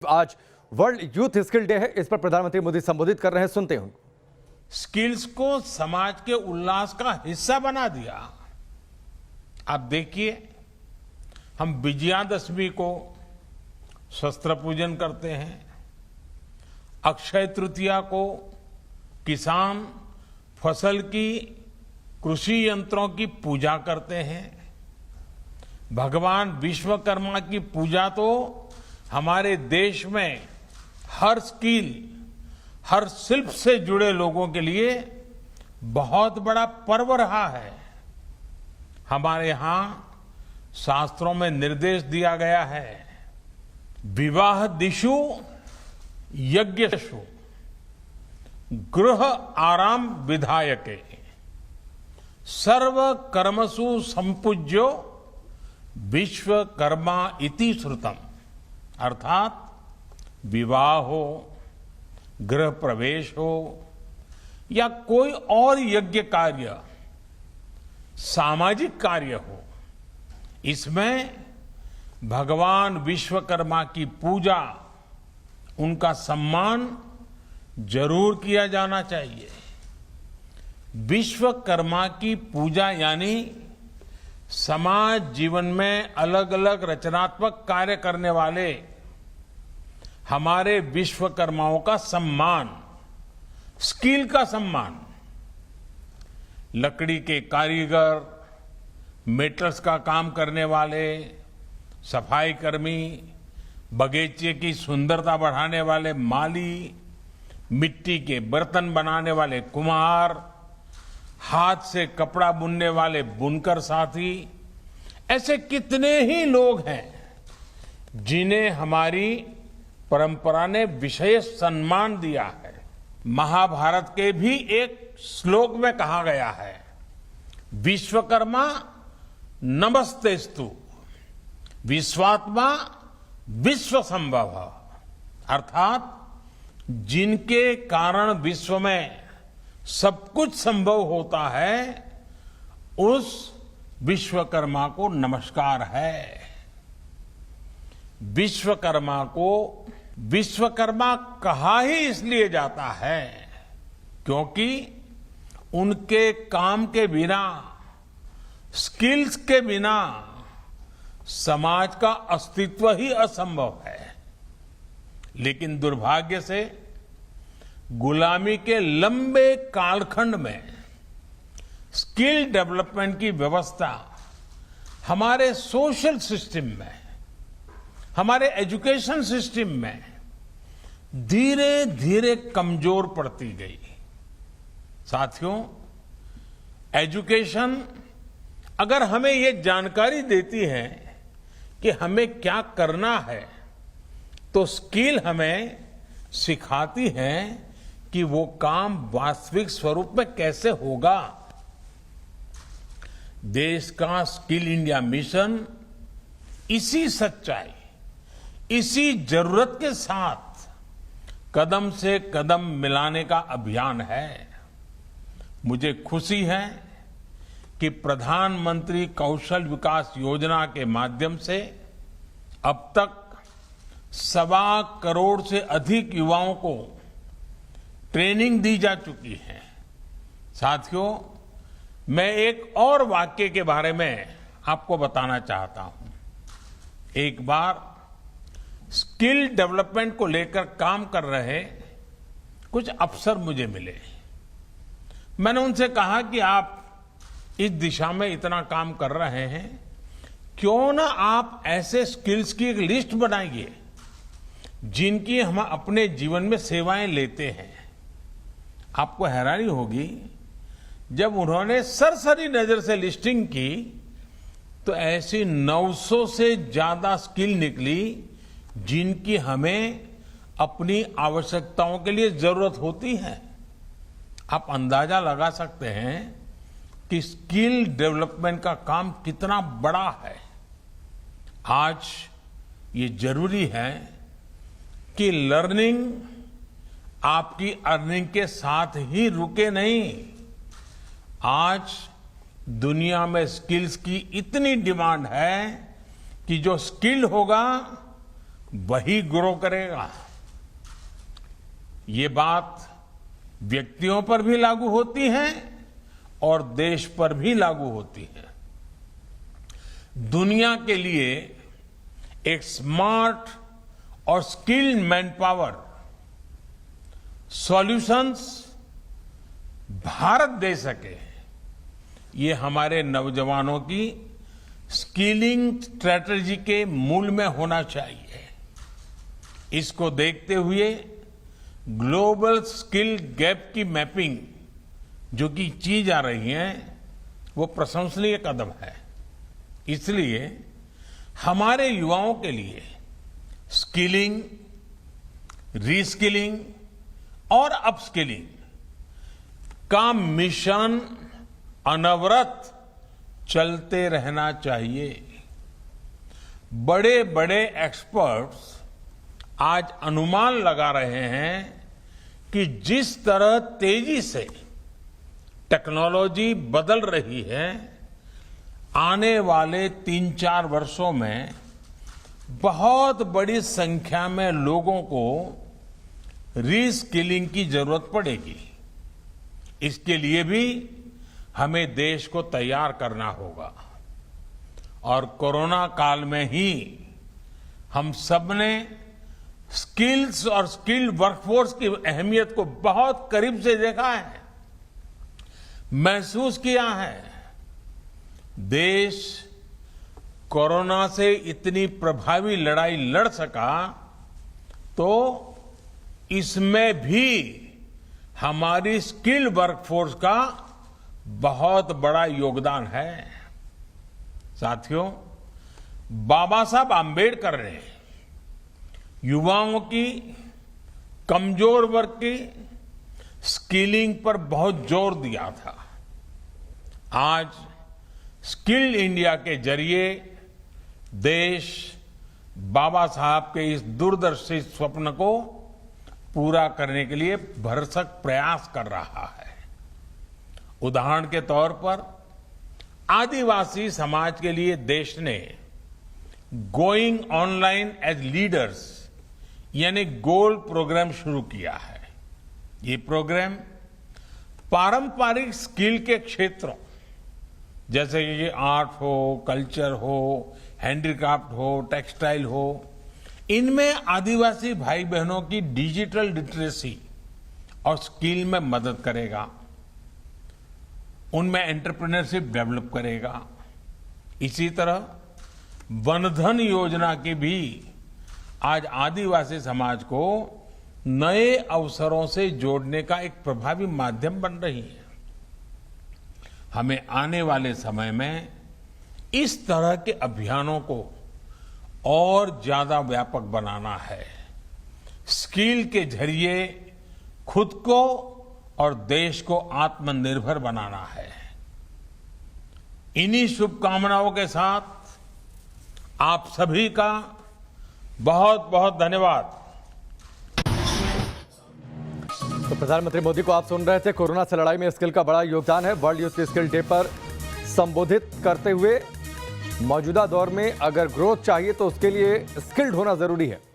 आज world youth skill day है। इस पर प्रधानमंत्री मोदी संबोधित कर रहे हैं, सुनते हैं उनको। स्किल्स को समाज के उल्लास का हिस्सा बना दिया। आप देखिए, हम विजयादशमी को शस्त्र पूजन करते हैं, अक्षय तृतीया को किसान फसल की कृषि यंत्रों की पूजा करते हैं, भगवान विश्वकर्मा की पूजा तो हमारे देश में हर स्किल, हर शिल्प से जुड़े लोगों के लिए बहुत बड़ा पर्व रहा है। हमारे यहां शास्त्रों में निर्देश दिया गया है, विवाह दिशु यज्ञशु गृह आराम विधायके सर्व कर्मसु संपूज्यो विश्वकर्मा इति श्रुतम। अर्थात विवाह हो, गृह प्रवेश हो या कोई और यज्ञ कार्य, सामाजिक कार्य हो, इसमें भगवान विश्वकर्मा की पूजा, उनका सम्मान जरूर किया जाना चाहिए। विश्वकर्मा की पूजा यानी समाज जीवन में अलग अलग रचनात्मक कार्य करने वाले हमारे विश्वकर्माओं का सम्मान, स्किल का सम्मान। लकड़ी के कारीगर, मेटल्स का काम करने वाले, सफाई कर्मी, बगीचे की सुंदरता बढ़ाने वाले माली, मिट्टी के बर्तन बनाने वाले कुम्हार, हाथ से कपड़ा बुनने वाले बुनकर साथी, ऐसे कितने ही लोग हैं जिन्हें हमारी परंपरा ने विशेष सम्मान दिया है। महाभारत के भी एक श्लोक में कहा गया है, विश्वकर्मा नमस्तेस्तु विश्वात्मा विश्व संभव। अर्थात जिनके कारण विश्व में सब कुछ संभव होता है, उस विश्वकर्मा को नमस्कार है। विश्वकर्मा को विश्वकर्मा कहा ही इसलिए जाता है क्योंकि उनके काम के बिना, स्किल्स के बिना समाज का अस्तित्व ही असंभव है। लेकिन दुर्भाग्य से गुलामी के लंबे कालखंड में स्किल डेवलपमेंट की व्यवस्था हमारे सोशल सिस्टम में, हमारे एजुकेशन सिस्टम में धीरे धीरे कमजोर पड़ती गई। साथियों, एजुकेशन अगर हमें ये जानकारी देती है कि हमें क्या करना है, तो स्किल हमें सिखाती है कि वो काम वास्तविक स्वरूप में कैसे होगा। देश का स्किल इंडिया मिशन इसी सच्चाई, इसी जरूरत के साथ कदम से कदम मिलाने का अभियान है। मुझे खुशी है कि प्रधानमंत्री कौशल विकास योजना के माध्यम से अब तक 1.25 करोड़ से अधिक युवाओं को ट्रेनिंग दी जा चुकी है। साथियों, मैं एक और वाक्य के बारे में आपको बताना चाहता हूं। एक बार स्किल डेवलपमेंट को लेकर काम कर रहे कुछ अफसर मुझे मिले। मैंने उनसे कहा कि आप इस दिशा में इतना काम कर रहे हैं, क्यों ना आप ऐसे स्किल्स की एक लिस्ट बनाइए जिनकी हम अपने जीवन में सेवाएं लेते हैं। आपको हैरानी होगी, जब उन्होंने सरसरी नजर से लिस्टिंग की तो ऐसी 900 से ज्यादा स्किल निकली जिनकी हमें अपनी आवश्यकताओं के लिए जरूरत होती है। आप अंदाजा लगा सकते हैं कि स्किल डेवलपमेंट का काम कितना बड़ा है। आज ये जरूरी है कि लर्निंग आपकी अर्निंग के साथ ही रुके नहीं। आज दुनिया में स्किल्स की इतनी डिमांड है कि जो स्किल होगा वही ग्रो करेगा। ये बात व्यक्तियों पर भी लागू होती है और देश पर भी लागू होती है। दुनिया के लिए एक स्मार्ट और skilled man power solutions Bharat दे सके, ये हमारे नौजवानों की स्किलिंग स्ट्रेटजी के मूल में होना चाहिए। इसको देखते हुए ग्लोबल स्किल गैप की मैपिंग जो कि की जा रही है वो प्रशंसनीय कदम है। इसलिए हमारे युवाओं के लिए स्किलिंग, रीस्किलिंग और अपस्किलिंग का मिशन अनवरत चलते रहना चाहिए। बड़े बड़े एक्सपर्ट्स आज अनुमान लगा रहे हैं कि जिस तरह तेजी से टेक्नोलॉजी बदल रही है, आने वाले 3-4 वर्षों में बहुत बड़ी संख्या में लोगों को रीस्किलिंग की जरूरत पड़ेगी। इसके लिए भी हमें देश को तैयार करना होगा और कोरोना काल में ही हम सबने स्किल्स और स्किल्ड वर्कफोर्स की अहमियत को बहुत करीब से देखा है, महसूस किया है। देश कोरोना से इतनी प्रभावी लड़ाई लड़ सका तो इसमें भी हमारी स्किल्ड वर्कफोर्स का बहुत बड़ा योगदान है। साथियों, बाबा साहब आंबेडकर ने युवाओं की, कमजोर वर्ग की स्किलिंग पर बहुत जोर दिया था। आज स्किल इंडिया के जरिए देश बाबा साहब के इस दूरदर्शी स्वप्न को पूरा करने के लिए भरसक प्रयास कर रहा है। उदाहरण के तौर पर आदिवासी समाज के लिए देश ने गोइंग ऑनलाइन एज लीडर्स यानी गोल प्रोग्राम शुरू किया है। ये प्रोग्राम पारंपरिक स्किल के क्षेत्रों जैसे कि आर्ट हो, कल्चर हो, हैंडीक्राफ्ट हो, टेक्सटाइल हो, इनमें आदिवासी भाई बहनों की डिजिटल लिटरेसी और स्किल में मदद करेगा, उनमें एंटरप्रेन्योरशिप डेवलप करेगा। इसी तरह वनधन योजना की भी आज आदिवासी समाज को नए अवसरों से जोड़ने का एक प्रभावी माध्यम बन रही है। हमें आने वाले समय में इस तरह के अभियानों को और ज्यादा व्यापक बनाना है। स्किल के जरिए खुद को और देश को आत्मनिर्भर बनाना है। इन्हीं शुभकामनाओं के साथ आप सभी का बहुत बहुत धन्यवाद। तो प्रधानमंत्री मोदी को आप सुन रहे थे। कोरोना से लड़ाई में स्किल का बड़ा योगदान है। वर्ल्ड यूथ स्किल डे पर संबोधित करते हुए मौजूदा दौर में अगर ग्रोथ चाहिए तो उसके लिए स्किल्ड होना जरूरी है।